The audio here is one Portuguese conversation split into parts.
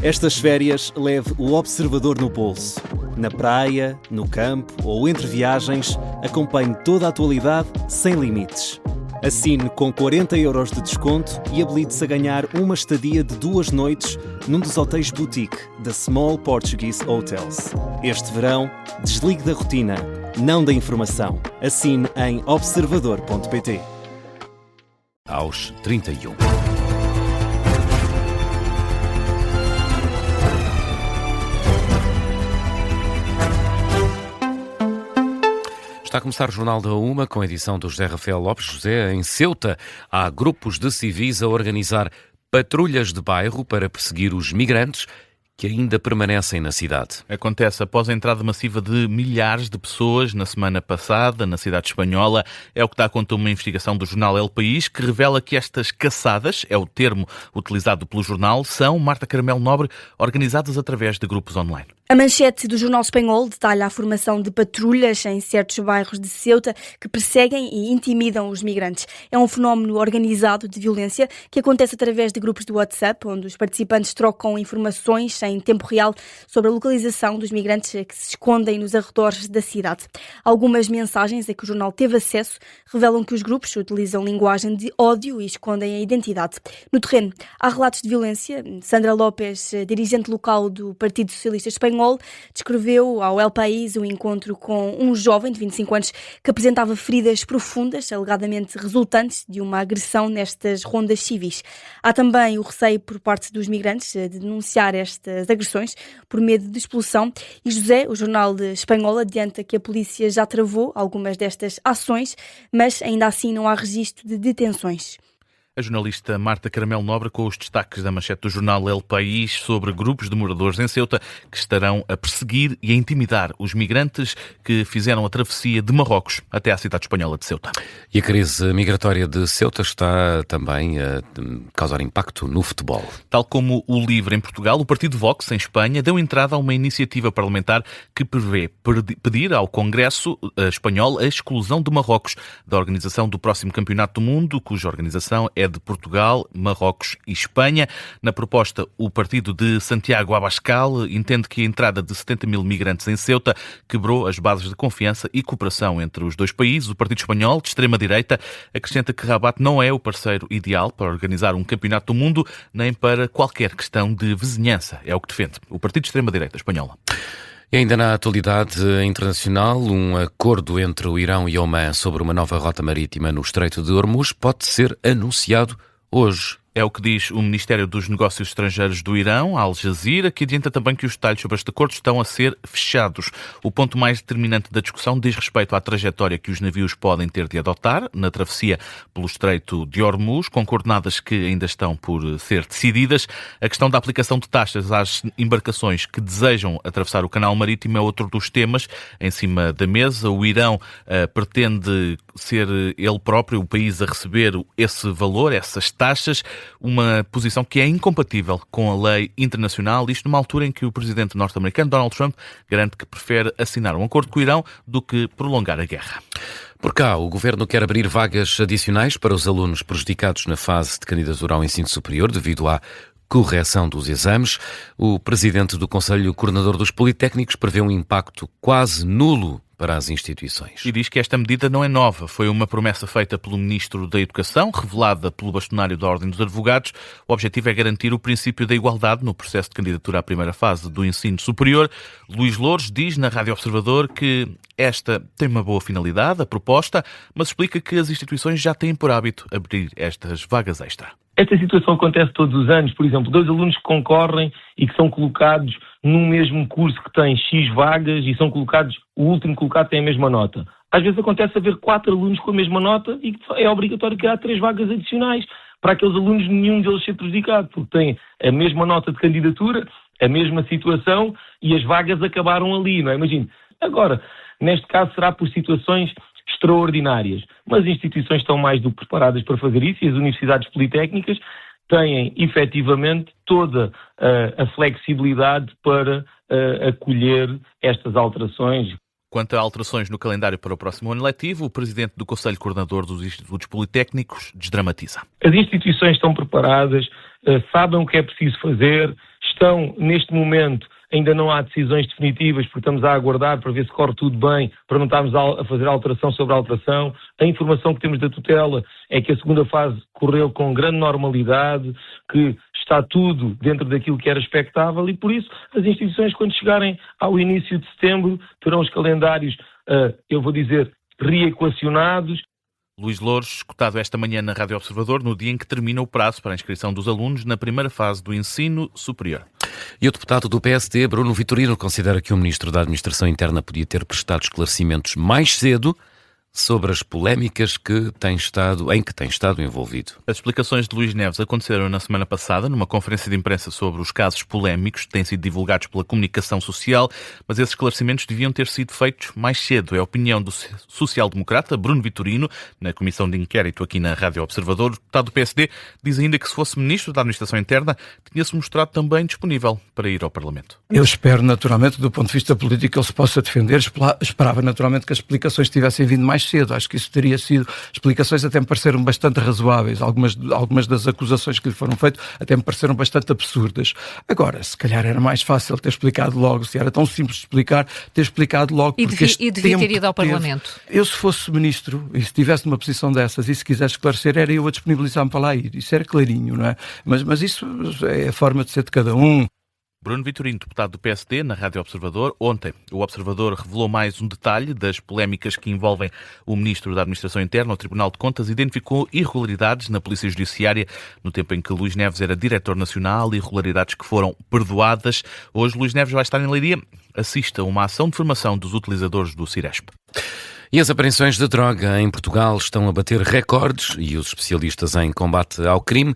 Estas férias leve o Observador no bolso. Na praia, no campo ou entre viagens, acompanhe toda a atualidade sem limites. Assine com 40€ de desconto e habilite-se a ganhar uma estadia de 2 noites num dos hotéis boutique da Small Portuguese Hotels. Este verão, desligue da rotina, não da informação. Assine em observador.pt. Aos 31. Está a começar o Jornal da Uma, com a edição do José Rafael Lopes. José, em Ceuta, há grupos de civis a organizar patrulhas de bairro para perseguir os migrantes que ainda permanecem na cidade. Acontece após a entrada massiva de milhares de pessoas na semana passada na cidade espanhola. É o que dá conta uma investigação do jornal El País, que revela que estas caçadas, é o termo utilizado pelo jornal, são, Marta Caramelo Nobre, organizadas através de grupos online. A manchete do jornal espanhol detalha a formação de patrulhas em certos bairros de Ceuta que perseguem e intimidam os migrantes. É um fenómeno organizado de violência que acontece através de grupos de WhatsApp, onde os participantes trocam informações em tempo real sobre a localização dos migrantes que se escondem nos arredores da cidade. Algumas mensagens a que o jornal teve acesso revelam que os grupos utilizam linguagem de ódio e escondem a identidade. No terreno, há relatos de violência. Sandra López, dirigente local do Partido Socialista Espanhol, descreveu ao El País o encontro com um jovem de 25 anos que apresentava feridas profundas, alegadamente resultantes de uma agressão nestas rondas civis. Há também o receio por parte dos migrantes de denunciar estas agressões por medo de expulsão. E José, o jornal espanhol, adianta que a polícia já travou algumas destas ações, mas ainda assim não há registro de detenções. A jornalista Marta Caramelo Nobre com os destaques da manchete do jornal El País sobre grupos de moradores em Ceuta que estarão a perseguir e a intimidar os migrantes que fizeram a travessia de Marrocos até à cidade espanhola de Ceuta. E a crise migratória de Ceuta está também a causar impacto no futebol. Tal como o LIVRE em Portugal, o Partido Vox em Espanha deu entrada a uma iniciativa parlamentar que prevê pedir ao Congresso espanhol a exclusão de Marrocos da organização do próximo Campeonato do Mundo, cuja organização é de Portugal, Marrocos e Espanha. Na proposta, o partido de Santiago Abascal entende que a entrada de 70 mil migrantes em Ceuta quebrou as bases de confiança e cooperação entre os dois países. O partido espanhol, de extrema-direita, acrescenta que Rabat não é o parceiro ideal para organizar um campeonato do mundo, nem para qualquer questão de vizinhança. É o que defende o partido de extrema-direita espanhola. E ainda na atualidade internacional, um acordo entre o Irão e Omã sobre uma nova rota marítima no Estreito de Hormuz pode ser anunciado hoje. É o que diz o Ministério dos Negócios Estrangeiros do Irão, Al Jazeera, que adianta também que os detalhes sobre este acordo estão a ser fechados. O ponto mais determinante da discussão diz respeito à trajetória que os navios podem ter de adotar na travessia pelo Estreito de Hormuz, com coordenadas que ainda estão por ser decididas. A questão da aplicação de taxas às embarcações que desejam atravessar o canal marítimo é outro dos temas em cima da mesa. O Irão pretende ser ele próprio o país a receber esse valor, essas taxas, uma posição que é incompatível com a lei internacional, isto numa altura em que o presidente norte-americano Donald Trump garante que prefere assinar um acordo com o Irão do que prolongar a guerra. Por cá, o Governo quer abrir vagas adicionais para os alunos prejudicados na fase de candidatura ao ensino superior devido à correção dos exames. O presidente do Conselho Coordenador dos Politécnicos prevê um impacto quase nulo para as instituições. E diz que esta medida não é nova. Foi uma promessa feita pelo Ministro da Educação, revelada pelo bastonário da Ordem dos Advogados. O objetivo é garantir o princípio da igualdade no processo de candidatura à primeira fase do ensino superior. Luís Louros diz na Rádio Observador que esta tem uma boa finalidade, a proposta, mas explica que as instituições já têm por hábito abrir estas vagas extra. Esta situação acontece todos os anos. Por exemplo, 2 alunos que concorrem e que são colocados num mesmo curso que tem X vagas e são colocados, o último colocado tem a mesma nota. Às vezes acontece haver 4 alunos com a mesma nota e é obrigatório criar 3 vagas adicionais para aqueles alunos, nenhum deles ser prejudicado, porque têm a mesma nota de candidatura, a mesma situação e as vagas acabaram ali, não é? Imagine. Agora, neste caso será por situações extraordinárias, mas as instituições estão mais do que preparadas para fazer isso e as universidades politécnicas têm efetivamente toda a flexibilidade para acolher estas alterações. Quanto a alterações no calendário para o próximo ano letivo, o presidente do Conselho Coordenador dos Institutos Politécnicos desdramatiza. As instituições estão preparadas, sabem o que é preciso fazer, discussão, neste momento, ainda não há decisões definitivas, porque estamos a aguardar para ver se corre tudo bem, para não estarmos a fazer alteração sobre alteração. A informação que temos da tutela é que a segunda fase correu com grande normalidade, que está tudo dentro daquilo que era expectável e, por isso, as instituições, quando chegarem ao início de setembro, terão os calendários, reequacionados. Luís Louros, escutado esta manhã na Rádio Observador, no dia em que termina o prazo para a inscrição dos alunos na primeira fase do ensino superior. E o deputado do PSD, Bruno Vitorino, considera que o Ministro da Administração Interna podia ter prestado esclarecimentos mais cedo sobre as polémicas em que tem estado envolvido. As explicações de Luís Neves aconteceram na semana passada numa conferência de imprensa sobre os casos polémicos que têm sido divulgados pela comunicação social, mas esses esclarecimentos deviam ter sido feitos mais cedo. É a opinião do social-democrata Bruno Vitorino, na comissão de inquérito aqui na Rádio Observador. O deputado do PSD diz ainda que se fosse Ministro da Administração Interna, tinha-se mostrado também disponível para ir ao Parlamento. Eu espero, naturalmente, do ponto de vista político, que ele se possa defender. Esperava, naturalmente, que as explicações tivessem vindo mais cedo. Acho que isso teria sido... Explicações até me pareceram bastante razoáveis. Algumas das acusações que lhe foram feitas até me pareceram bastante absurdas. Agora, se calhar era mais fácil ter explicado logo. Se era tão simples de explicar, ter explicado logo. E devia ter ido ao Parlamento. Eu, se fosse ministro, e se estivesse numa posição dessas, e se quisesse esclarecer, era eu a disponibilizar-me para lá ir. Isso era clarinho, não é? Mas isso é a forma de ser de cada um. Bruno Vitorino, deputado do PSD, na Rádio Observador. Ontem, o Observador revelou mais um detalhe das polémicas que envolvem o Ministro da Administração Interna. O Tribunal de Contas identificou irregularidades na Polícia Judiciária no tempo em que Luís Neves era Diretor Nacional, irregularidades que foram perdoadas. Hoje, Luís Neves vai estar em Leiria. Assista a uma ação de formação dos utilizadores do Ciresp. E as apreensões de droga em Portugal estão a bater recordes e os especialistas em combate ao crime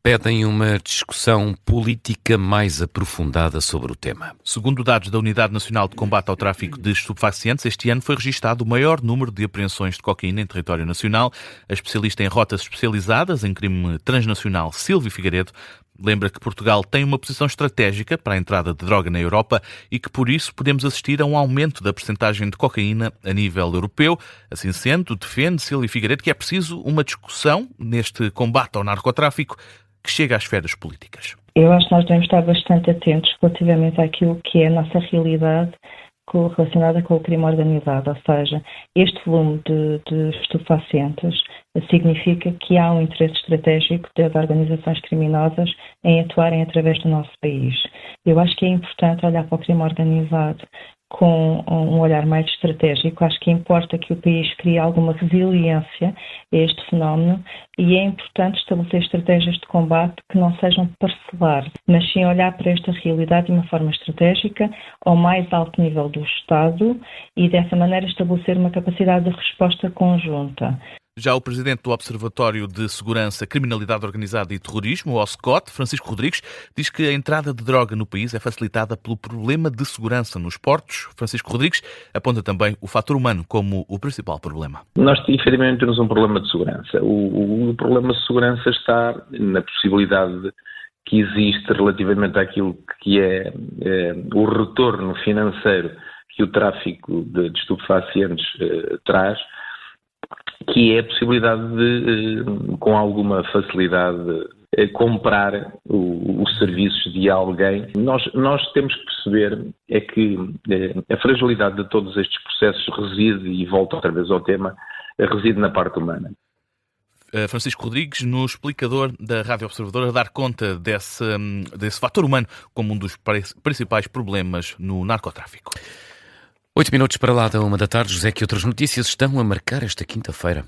pedem uma discussão política mais aprofundada sobre o tema. Segundo dados da Unidade Nacional de Combate ao Tráfico de Estupefacientes, este ano foi registado o maior número de apreensões de cocaína em território nacional. A especialista em rotas especializadas em crime transnacional, Silvia Figueiredo, lembra que Portugal tem uma posição estratégica para a entrada de droga na Europa e que, por isso, podemos assistir a um aumento da percentagem de cocaína a nível europeu. Assim sendo, defende Silvia Figueiredo que é preciso uma discussão neste combate ao narcotráfico que chega às esferas políticas. Eu acho que nós devemos estar bastante atentos relativamente àquilo que é a nossa realidade relacionada com o crime organizado, ou seja, este volume de estupefacientes significa que há um interesse estratégico das organizações criminosas em atuarem através do nosso país. Eu acho que é importante olhar para o crime organizado com um olhar mais estratégico. Acho que importa que o país crie alguma resiliência a este fenómeno e é importante estabelecer estratégias de combate que não sejam parcelares, mas sim olhar para esta realidade de uma forma estratégica ao mais alto nível do Estado e dessa maneira estabelecer uma capacidade de resposta conjunta. Já o presidente do Observatório de Segurança, Criminalidade Organizada e Terrorismo, o OSCOT, Francisco Rodrigues, diz que a entrada de droga no país é facilitada pelo problema de segurança nos portos. Francisco Rodrigues aponta também o fator humano como o principal problema. Nós, efetivamente, temos um problema de segurança. O problema de segurança está na possibilidade que existe relativamente àquilo que é o retorno financeiro que o tráfico de estupefacientes traz, que é a possibilidade de, com alguma facilidade, comprar os serviços de alguém. Nós temos que perceber é que a fragilidade de todos estes processos reside, e volto outra vez ao tema, reside na parte humana. Francisco Rodrigues, no explicador da Rádio Observador, a dar conta desse fator humano como um dos principais problemas no narcotráfico. 8 minutos para lá da 1h, José, que outras notícias estão a marcar esta quinta-feira?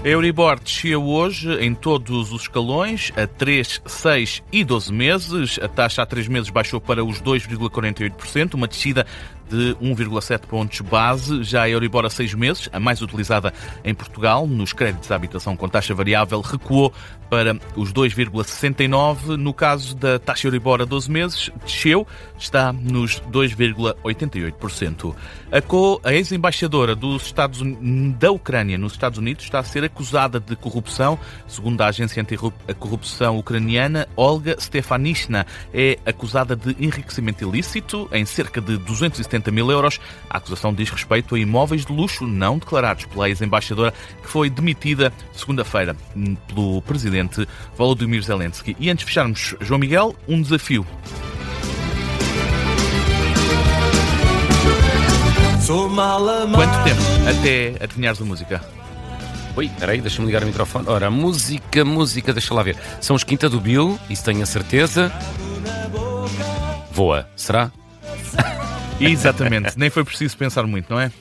A Euribor desceu hoje em todos os escalões, a 3, 6 e 12 meses. A taxa a 3 meses baixou para os 2,48%, uma descida de 1,7 pontos base. Já a Euribor a 6 meses, a mais utilizada em Portugal, nos créditos à habitação com taxa variável, recuou para os 2,69. No caso da taxa Euribor a 12 meses, desceu, está nos 2,88%. A ex-embaixadora da Ucrânia nos Estados Unidos está a ser acusada de corrupção. Segundo a agência anticorrupção ucraniana, Olga Stefanishna é acusada de enriquecimento ilícito em cerca de 270 80 mil euros. A acusação diz respeito a imóveis de luxo não declarados pela ex-embaixadora, que foi demitida segunda-feira pelo presidente Volodymyr Zelensky. E antes de fecharmos, João Miguel, um desafio. Quanto tempo até adivinhares a música? Oi, peraí, deixa-me ligar o microfone. Ora, música, deixa lá ver. São os Quinta do Bill, isso tenho a certeza. Voa, será? Exatamente, nem foi preciso pensar muito, não é?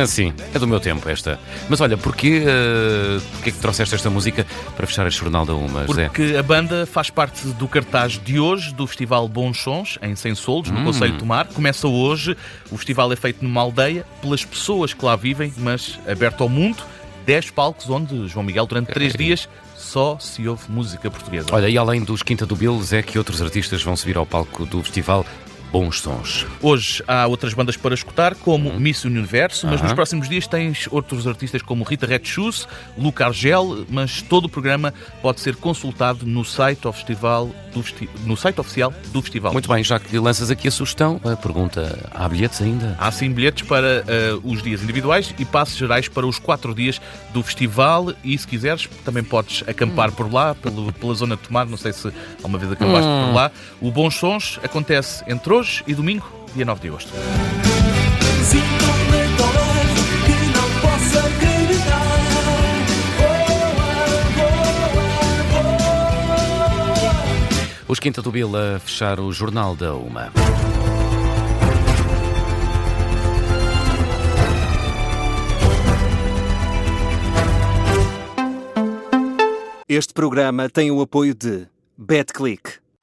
Sim, é do meu tempo esta. Mas olha, porquê que trouxeste esta música para fechar este Jornal da Uma, José? Porque a banda faz parte do cartaz de hoje do Festival Bons Sons, em Sensolos, no Concelho de Tomar. Começa hoje, o festival é feito numa aldeia, pelas pessoas que lá vivem, mas aberto ao mundo. 10 palcos onde, João Miguel, durante 3 dias só se ouve música portuguesa. Olha, e além dos Quinta do Bill, Zé, que outros artistas vão subir ao palco do festival Bons Sons? Hoje há outras bandas para escutar, como Miss Universo, mas nos próximos dias tens outros artistas como Rita Red Shoes, Luca Argel, mas todo o programa pode ser consultado no site oficial do festival. Muito bem, já que lanças aqui a sugestão, a pergunta, há bilhetes ainda? Há sim bilhetes para os dias individuais e passes gerais para os 4 dias do festival, e se quiseres também podes acampar por lá, pela zona de Tomar, não sei se alguma vez acampaste por lá. O Bons Sons acontece entre hoje e domingo, dia 9 de agosto. Os Quinta do Bill a fechar o Jornal da Uma. Este programa tem o apoio de BetClick.